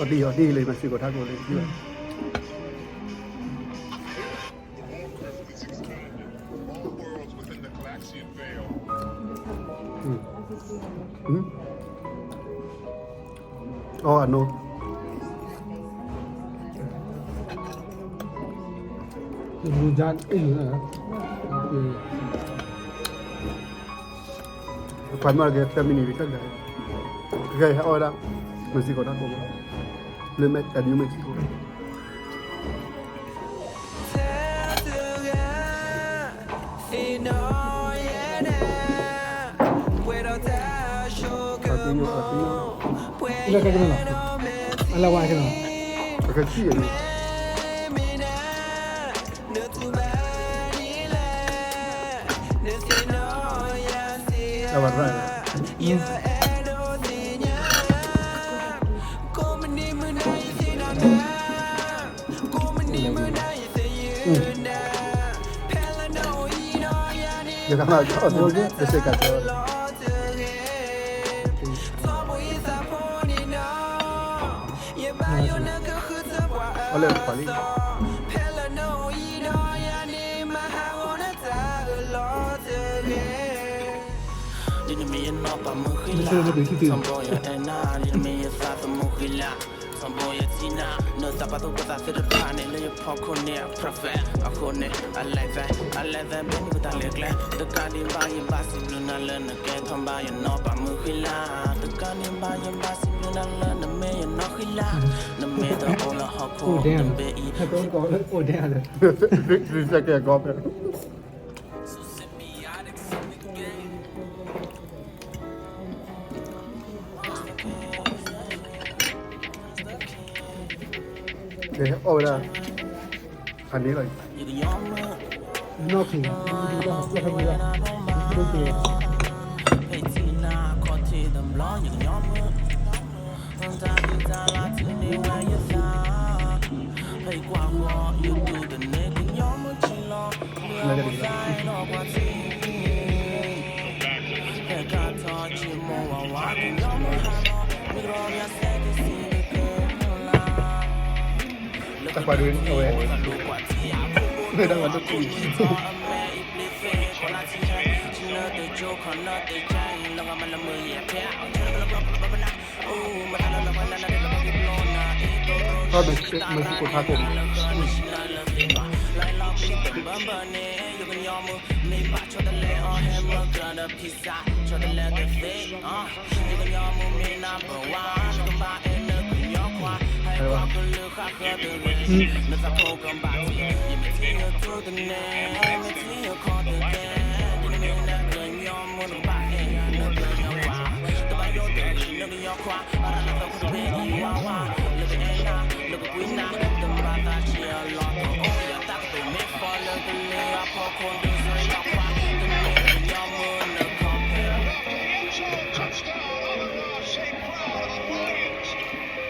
Odiเลยมาสิโกทักโกเลยที่ว่าอ๋ออันนู้นดูจานอีกนะความมาเกิดแต่ไม่หนีไปกันเลยใครเอาละมันสิโกทักโกเรื่องแม่แต่ยูไม่สิโกUdah kayak gimana? Ala wah kenal. Kecil ni. Awak raya. Jangan macam tu je, saya kata. Oleh paling. Mesti ada begitu. Samboya Tina, no tapato kata terdepan ni pokoknya perfect. Aku ni I like that baby kita lekle. Tekan di bayi basi luna lena ke thamba ya no pa mukhila. Tekan di bayi basi luna lena me ya no khila. Na me to ola hakko be I. Hakko ko o de ale. Risa ke ko pe. Ora anh ấy rồi nó thì nó không được đúng rồi tak pada awak dia dah ada tu mesti kau takut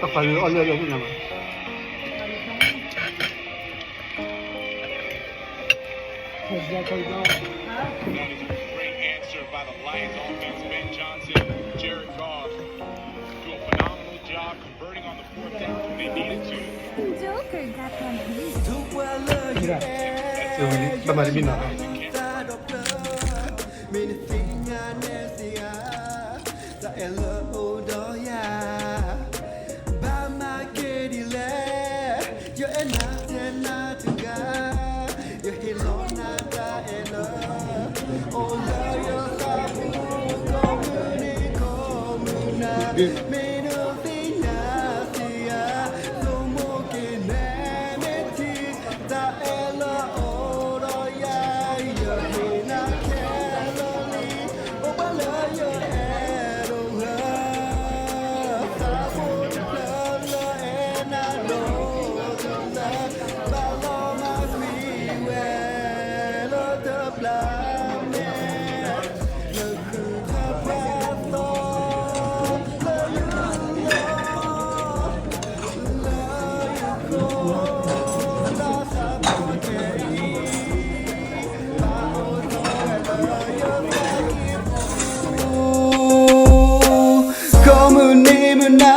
apa lu oleh lu nama Great answer by the Lions offense. Ben Johnson, Jared Goff do a phenomenal job converting on the fourth down when they needed to. Joker got them beat. Bagaimana bina? never know